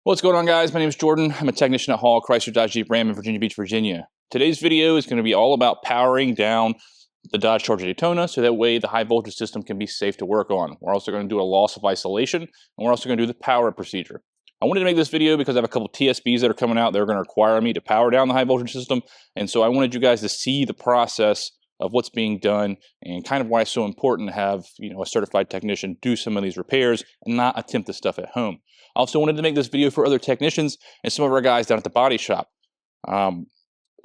What's going on, guys? My name is Jordan. I'm a technician at Hall Chrysler Dodge Jeep Ram in Virginia Beach, Virginia. Today's video is going to be all about powering down the Dodge Charger Daytona so that way the high voltage system can be safe to work on. We're also going to do a loss of isolation, and we're also going to do the power procedure. I wanted to make this video because I have a couple TSBs that are coming out that are going to require me to power down the high voltage system, and so I wanted you guys to see the process of what's being done and kind of why it's so important to have a certified technician do some of these repairs and not attempt this stuff at home. I also wanted to make this video for other technicians and some of our guys down at the body shop.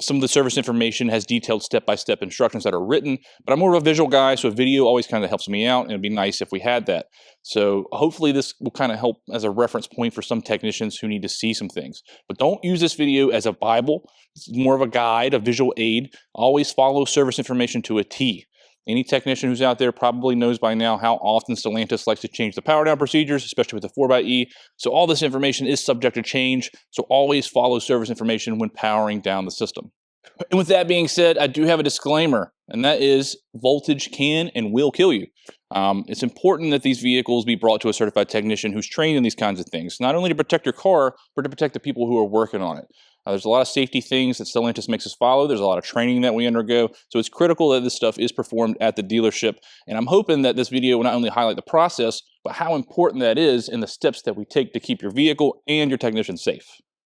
Some of the service information has detailed step-by-step instructions that are written, but I'm more of a visual guy, so a video always kind of helps me out, and it'd be nice if we had that. So hopefully this will kind of help as a reference point for some technicians who need to see some things. But don't use this video as a Bible. It's more of a guide, a visual aid. Always follow service information to a T. Any technician who's out there probably knows by now how often Stellantis likes to change the power down procedures, especially with the 4xe. So all this information is subject to change, so always follow service information when powering down the system. And with that being said, I do have a disclaimer, and that is voltage can and will kill you. It's important that these vehicles be brought to a certified technician who's trained in these kinds of things, not only to protect your car, but to protect the people who are working on it. There's a lot of safety things that Stellantis makes us follow. There's a lot of training that we undergo. So it's critical that this stuff is performed at the dealership. And I'm hoping that this video will not only highlight the process, but how important that is in the steps that we take to keep your vehicle and your technician safe.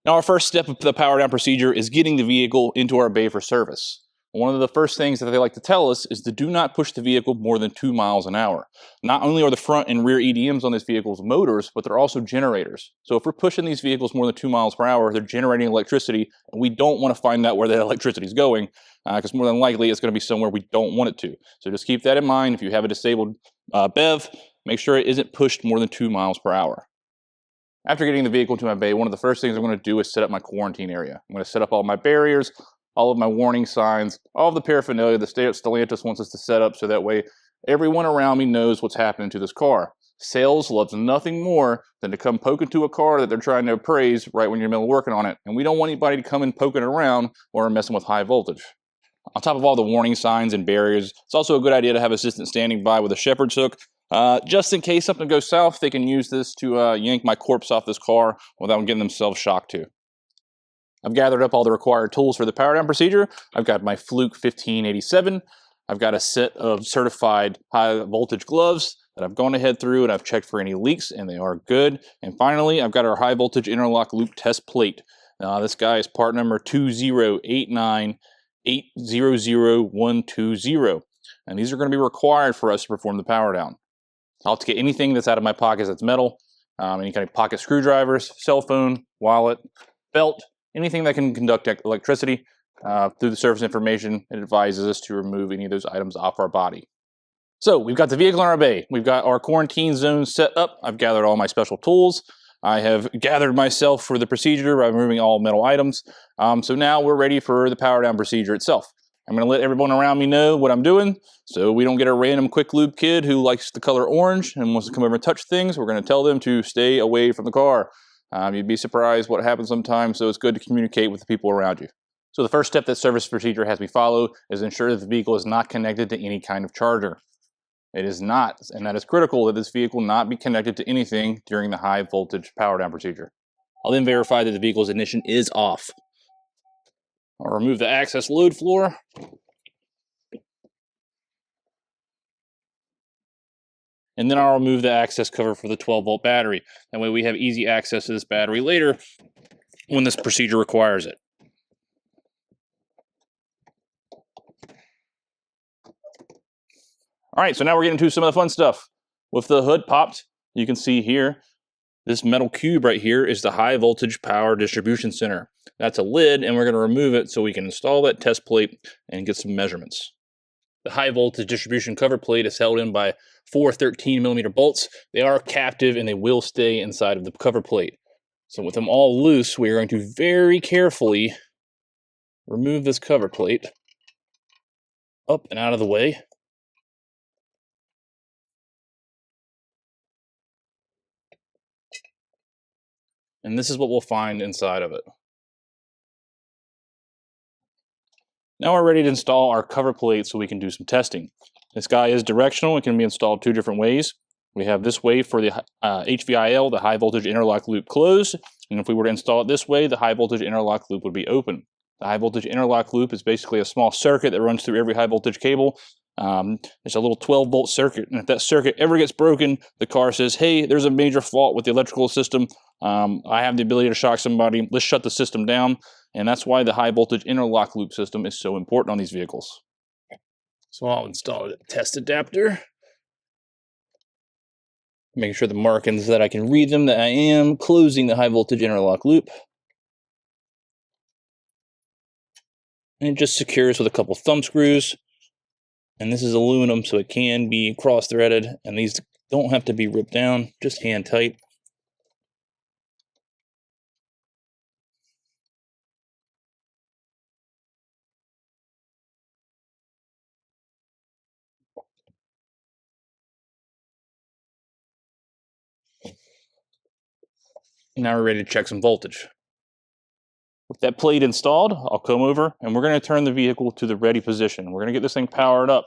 Now, our first step of the power down procedure is getting the vehicle into our bay for service. One of the first things that they like to tell us is to do not push the vehicle more than 2 miles an hour. Not only are the front and rear EDMs on these vehicles motors, but they're also generators. So if we're pushing these vehicles more than 2 miles per hour, they're generating electricity, and we don't want to find out where that electricity is going, because more than likely it's going to be somewhere we don't want it to. So just keep that in mind. If you have a disabled BEV, make sure it isn't pushed more than 2 miles per hour. After getting the vehicle to my bay, one of the first things I'm going to do is set up my quarantine area. I'm going to set up all my barriers, all of my warning signs, all of the paraphernalia that Stellantis wants us to set up so that way everyone around me knows what's happening to this car. Sales loves nothing more than to come poking to a car that they're trying to appraise right when you're in the middle of working on it. And we don't want anybody to come in poking around or messing with high voltage. On top of all the warning signs and barriers, it's also a good idea to have an assistant standing by with a shepherd's hook. Just in case something goes south, they can use this to yank my corpse off this car without getting themselves shocked too. I've gathered up all the required tools for the power down procedure. I've got my Fluke 1587. I've got a set of certified high voltage gloves that I've gone ahead through and I've checked for any leaks, and they are good. And finally, I've got our high voltage interlock loop test plate. This guy is part number 20898000120. And these are going to be required for us to perform the power down. I'll have to get anything that's out of my pockets that's metal, any kind of pocket screwdrivers, cell phone, wallet, belt, anything that can conduct electricity. Through the service information, it advises us to remove any of those items off our body. So we've got the vehicle in our bay. We've got our quarantine zone set up. I've gathered all my special tools. I have gathered myself for the procedure by removing all metal items. So now we're ready for the power down procedure itself. I'm going to let everyone around me know what I'm doing so we don't get a random quick lube kid who likes the color orange and wants to come over and touch things. We're going to tell them to stay away from the car. You'd be surprised what happens sometimes, so it's good to communicate with the people around you. So the first step that service procedure has me follow is ensure that the vehicle is not connected to any kind of charger. It is not, and that is critical that this vehicle not be connected to anything during the high voltage power down procedure. I'll then verify that the vehicle's ignition is off. I'll remove the access load floor. And then I'll remove the access cover for the 12-volt battery. That way we have easy access to this battery later when this procedure requires it. All right, so now we're getting to some of the fun stuff. With the hood popped, you can see here, this metal cube right here is the high voltage power distribution center. That's a lid, and we're going to remove it so we can install that test plate and get some measurements. The high voltage distribution cover plate is held in by 4 13mm bolts. They are captive and they will stay inside of the cover plate. So with them all loose, we are going to very carefully remove this cover plate up and out of the way. And this is what we'll find inside of it. Now we're ready to install our cover plate so we can do some testing. This guy is directional. It can be installed 2 different ways. We have this way for the HVIL, the high voltage interlock loop closed, And if we were to install it this way, the high voltage interlock loop would be open. The high voltage interlock loop is basically a small circuit that runs through every high voltage cable. It's a little 12-volt circuit, and if that circuit ever gets broken, the car says, hey, there's a major fault with the electrical system. I have the ability to shock somebody. Let's shut the system down. And that's why the high voltage interlock loop system is so important on these vehicles. So I'll install a test adapter. Making sure the markings that I can read them, that I am closing the high voltage interlock loop. And it just secures with a couple thumb screws. And this is aluminum, so it can be cross-threaded, and these don't have to be ripped down, just hand tight. Now we're ready to check some voltage. With that plate installed, I'll come over and we're going to turn the vehicle to the ready position. We're going to get this thing powered up.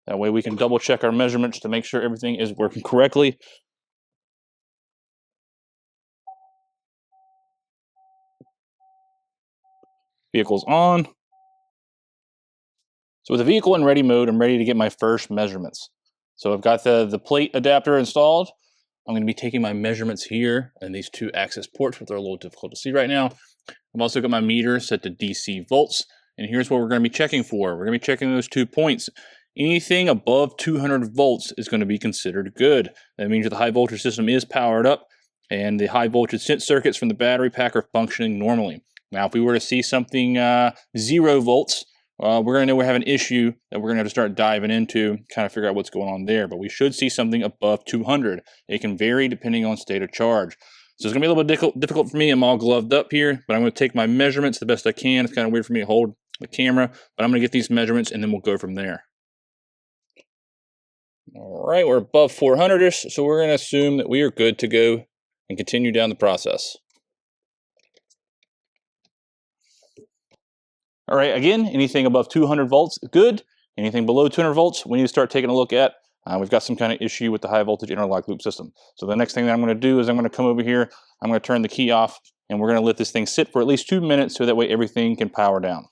That way we can double check our measurements to make sure everything is working correctly. Vehicle's on. So with the vehicle in ready mode, I'm ready to get my first measurements. So I've got the plate adapter installed. I'm going to be taking my measurements here and these two access ports, which are a little difficult to see right now. I've also got my meter set to DC volts, and here's what we're going to be checking for. We're going to be checking those 2 points. Anything above 200 volts is going to be considered good. That means that the high voltage system is powered up, and the high voltage sense circuits from the battery pack are functioning normally. Now, if we were to see something 0 volts, we're going to know we have an issue that we're going to have to start diving into, kind of figure out what's going on there. But we should see something above 200. It can vary depending on state of charge. So it's going to be a little bit difficult for me. I'm all gloved up here, but I'm going to take my measurements the best I can. It's kind of weird for me to hold the camera, but I'm going to get these measurements and then we'll go from there. All right, we're above 400-ish, so we're going to assume that we are good to go and continue down the process. All right, again, anything above 200 volts, good. Anything below 200 volts, we need to start taking a look at. We've got some kind of issue with the high voltage interlock loop system. So the next thing that I'm going to do is I'm going to come over here, I'm going to turn the key off, and we're going to let this thing sit for at least 2 minutes so that way everything can power down.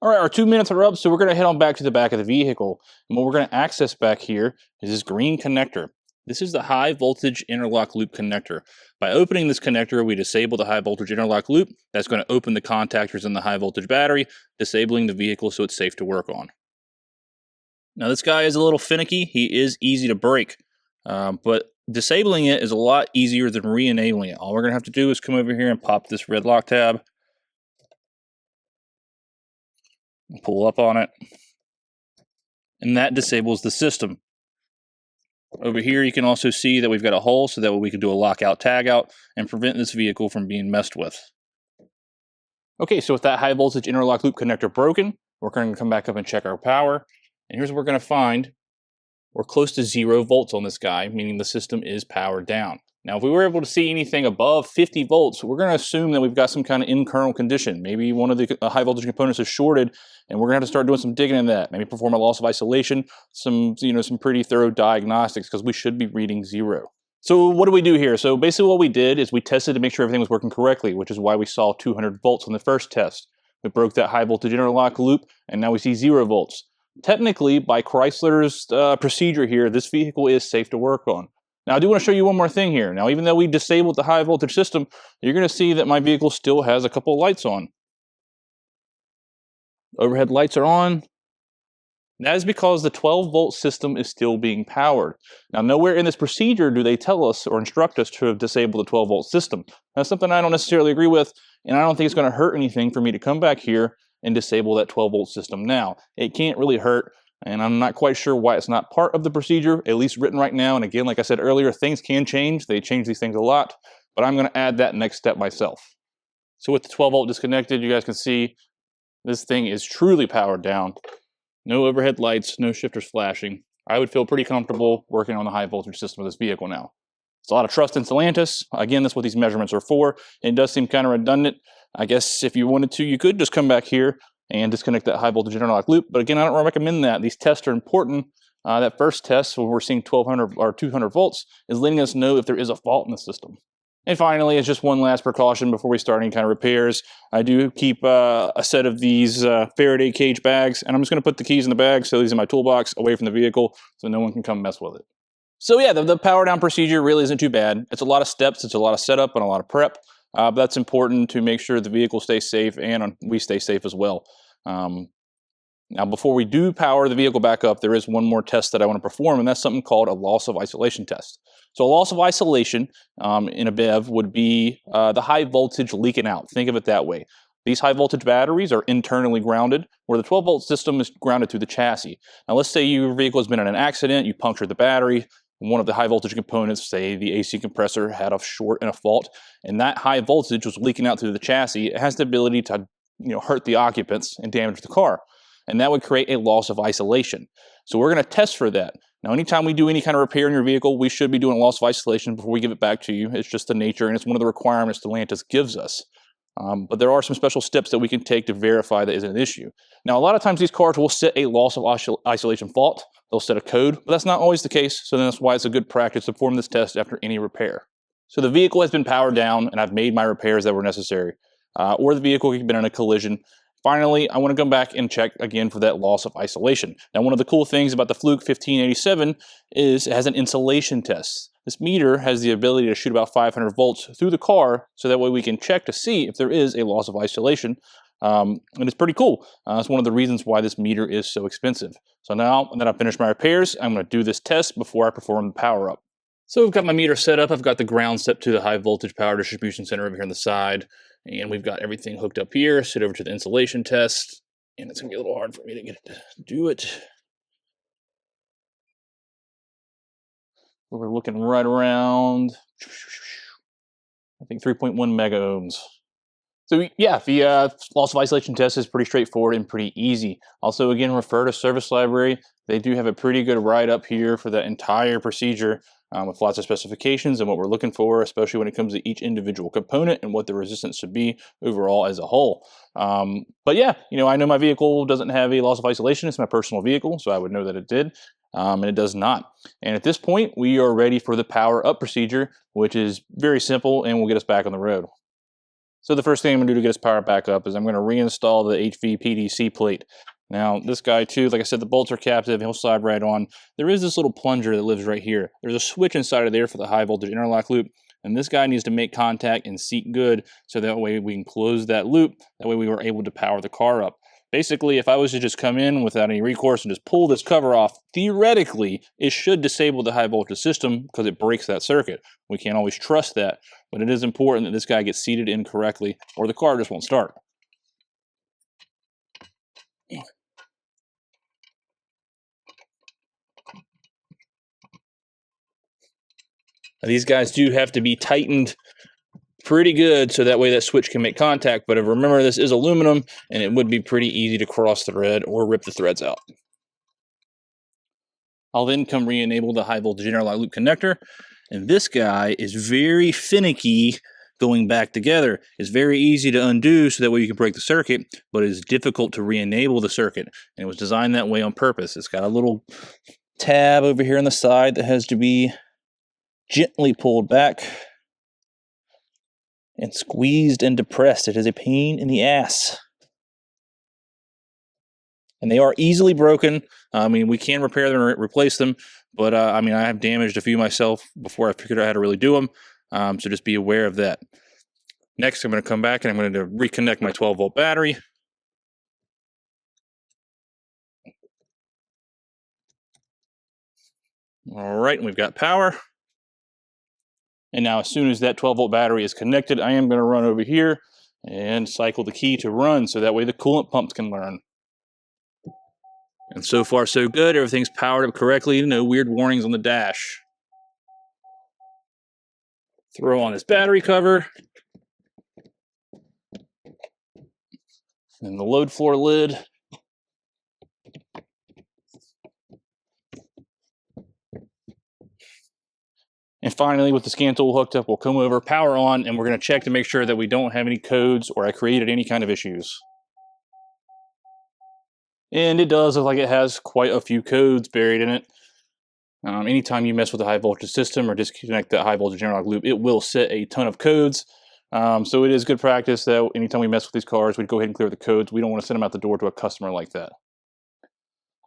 All right, our 2 minutes are up, so we're going to head on back to the back of the vehicle. And what we're going to access back here is this green connector. This is the high voltage interlock loop connector. By opening this connector, we disable the high voltage interlock loop. That's going to open the contactors in the high voltage battery, disabling the vehicle so it's safe to work on. Now this guy is a little finicky. He is easy to break, but disabling it is a lot easier than re-enabling it. All we're going to have to do is come over here and pop this red lock tab, pull up on it, and that disables the system. Over here, you can also see that we've got a hole so that we can do a lockout tagout and prevent this vehicle from being messed with. Okay, so with that high voltage interlock loop connector broken, we're going to come back up and check our power. And here's what we're going to find. We're close to 0 volts on this guy, meaning the system is powered down. Now, if we were able to see anything above 50 volts, we're going to assume that we've got some kind of internal condition. Maybe one of the high voltage components is shorted, and we're going to have to start doing some digging in that. Maybe perform a loss of isolation, some pretty thorough diagnostics, because we should be reading 0. So what do we do here? So basically what we did is we tested to make sure everything was working correctly, which is why we saw 200 volts on the first test. We broke that high voltage interlock loop, and now we see 0 volts. Technically, by Chrysler's procedure here, this vehicle is safe to work on. Now, I do want to show you one more thing here. Now, even though we disabled the high voltage system, you're going to see that my vehicle still has a couple of lights on. Overhead lights are on. That is because the 12-volt system is still being powered. Now, nowhere in this procedure do they tell us or instruct us to disable the 12-volt system. That's something I don't necessarily agree with, and I don't think it's going to hurt anything for me to come back here and disable that 12-volt system now. It can't really hurt. And I'm not quite sure why it's not part of the procedure, at least written right now. And again, like I said earlier, things can change. They change these things a lot, but I'm going to add that next step myself. So with the 12-volt disconnected, you guys can see this thing is truly powered down. No overhead lights, no shifters flashing. I would feel pretty comfortable working on the high voltage system of this vehicle now. It's a lot of trust in Stellantis. Again, that's what these measurements are for. It does seem kind of redundant. I guess if you wanted to, you could just come back here and disconnect that high voltage interlock loop. But again, I don't recommend that. These tests are important That first test, when we're seeing 1200 or 200 volts, is letting us know if there is a fault in the system. And finally, as just one last precaution before we start any kind of repairs, I do keep a set of these Faraday cage bags, and I'm just going to put the keys in the bag, so these in my toolbox, away from the vehicle, so no one can come mess with it. So yeah, the power down procedure really isn't too bad. It's a lot of steps, it's a lot of setup, and a lot of prep. But that's important to make sure the vehicle stays safe, and we stay safe as well. Now, before we do power the vehicle back up, there is one more test that I want to perform, and that's something called a loss of isolation test. So a loss of isolation in a BEV would be the high voltage leaking out. Think of it that way. These high voltage batteries are internally grounded, where the 12 volt system is grounded through the chassis. Now, let's say your vehicle has been in an accident, you punctured the battery, one of the high voltage components, say the AC compressor, had a short and a fault, and that high voltage was leaking out through the chassis. It has the ability to hurt the occupants and damage the car. And that would create a loss of isolation. So we're going to test for that. Now, anytime we do any kind of repair in your vehicle, we should be doing a loss of isolation before we give it back to you. It's just the nature, and it's one of the requirements Stellantis gives us. But there are some special steps that we can take to verify that isn't an issue. Now, a lot of times these cars will set a loss of isolation fault. They'll set a code, but that's not always the case. So then that's why it's a good practice to perform this test after any repair. So the vehicle has been powered down, and I've made my repairs that were necessary. Or the vehicle has been in a collision. Finally, I want to come back and check again for that loss of isolation. Now, one of the cool things about the Fluke 1587 is it has an insulation test. This meter has the ability to shoot about 500 volts through the car, so that way we can check to see if there is a loss of isolation. And it's pretty cool. That's one of the reasons why this meter is so expensive. So now that I've finished my repairs, I'm going to do this test before I perform the power up. So I've got my meter set up. I've got the ground set to the high voltage power distribution center over here on the side. And we've got everything hooked up here. Sit over to the insulation test. And it's going to be a little hard for me to get it to do it. We're looking right around, I think, 3.1 mega ohms. So yeah, the loss of isolation test is pretty straightforward and pretty easy. Also, again, refer to Service Library. They do have a pretty good write-up here for that entire procedure with lots of specifications and what we're looking for, especially when it comes to each individual component and what the resistance should be overall as a whole. But yeah, I know my vehicle doesn't have a loss of isolation. It's my personal vehicle, so I would know that it did. And it does not. And at this point, we are ready for the power up procedure, which is very simple and will get us back on the road. So the first thing I'm going to do to get us powered back up is I'm going to reinstall the HVPDC plate. Now, this guy too, like I said, the bolts are captive. He'll slide right on. There is this little plunger that lives right here. There's a switch inside of there for the high voltage interlock loop. And this guy needs to make contact and seat good, so that way we can close that loop. That way we were able to power the car up. Basically, if I was to just come in without any recourse and just pull this cover off, theoretically, it should disable the high voltage system because it breaks that circuit. We can't always trust that, but it is important that this guy gets seated in correctly or the car just won't start. Now, these guys do have to be tightened pretty good so that way that switch can make contact, but remember, this is aluminum and it would be pretty easy to cross thread or rip the threads out. I'll then come re-enable the high voltage interlock loop connector, and this guy is very finicky going back together. It's very easy to undo so that way you can break the circuit, but it's difficult to re-enable the circuit, and it was designed that way on purpose. It's got a little tab over here on the side that has to be gently pulled back and squeezed and depressed. It is a pain in the ass. And they are easily broken. I mean, we can repair them or replace them, but I mean, I have damaged a few myself before I figured out how to really do them. So just be aware of that. Next, I'm going to come back and I'm going to reconnect my 12 volt battery. All right, and we've got power. And now as soon as that 12 volt battery is connected, I am going to run over here and cycle the key to run so that way the coolant pumps can learn. And so far so good, everything's powered up correctly, no weird warnings on the dash. Throw on this battery cover. And the load floor lid. And finally, with the scan tool hooked up, we'll come over, power on, and we're going to check to make sure that we don't have any codes or I created any kind of issues. and it does look like it has quite a few codes buried in it. Anytime you mess with a high voltage system or disconnect that high voltage analog loop, it will set a ton of codes. So it is good practice that anytime we mess with these cars, we'd go ahead and clear the codes. We don't want to send them out the door to a customer like that.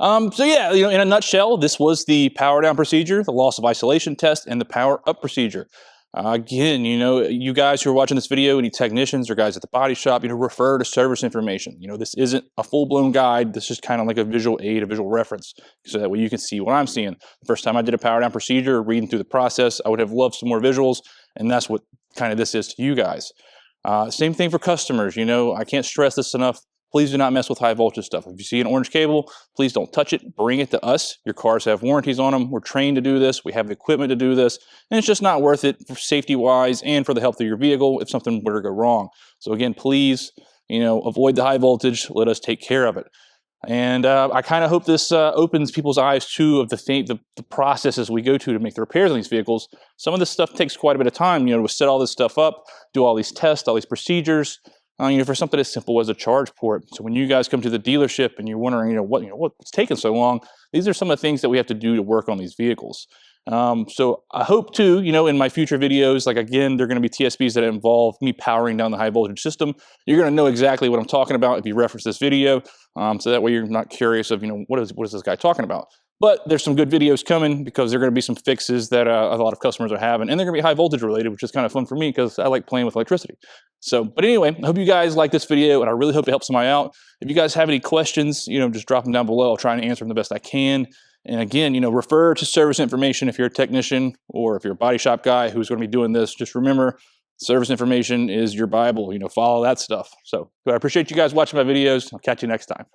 So yeah, in a nutshell, this was the power down procedure, the loss of isolation test, and the power up procedure. Again, you guys who are watching this video, any technicians or guys at the body shop, refer to service information. This isn't a full-blown guide. This is kind of like a visual aid, a visual reference, so that way you can see what I'm seeing. The first time I did a power down procedure, reading through the process, I would have loved some more visuals, and that's what kind of this is to you guys. Same thing for customers. I can't stress this enough. Please do not mess with high voltage stuff. If you see an orange cable, please don't touch it. Bring it to us. Your cars have warranties on them. We're trained to do this. We have the equipment to do this. And it's just not worth it for safety-wise and for the health of your vehicle if something were to go wrong. So again, please, avoid the high voltage. Let us take care of it. And I kind of hope this opens people's eyes too of the processes we go to make the repairs on these vehicles. Some of this stuff takes quite a bit of time, to set all this stuff up, do all these tests, all these procedures. For something as simple as a charge port. So when you guys come to the dealership and you're wondering, what's taking so long, these are some of the things that we have to do to work on these vehicles. So I hope too, in my future videos, like again, they're going to be TSPs that involve me powering down the high voltage system. You're going to know exactly what I'm talking about if you reference this video. So that way you're not curious of, what is this guy talking about? But there's some good videos coming because there are going to be some fixes that a lot of customers are having, and they're going to be high voltage related, which is kind of fun for me because I like playing with electricity. So, but anyway, I hope you guys like this video, and I really hope to help somebody out. If you guys have any questions, just drop them down below. I'll try and answer them the best I can. And again, refer to service information if you're a technician or if you're a body shop guy who's going to be doing this. Just remember, service information is your Bible. Follow that stuff. So I appreciate you guys watching my videos. I'll catch you next time.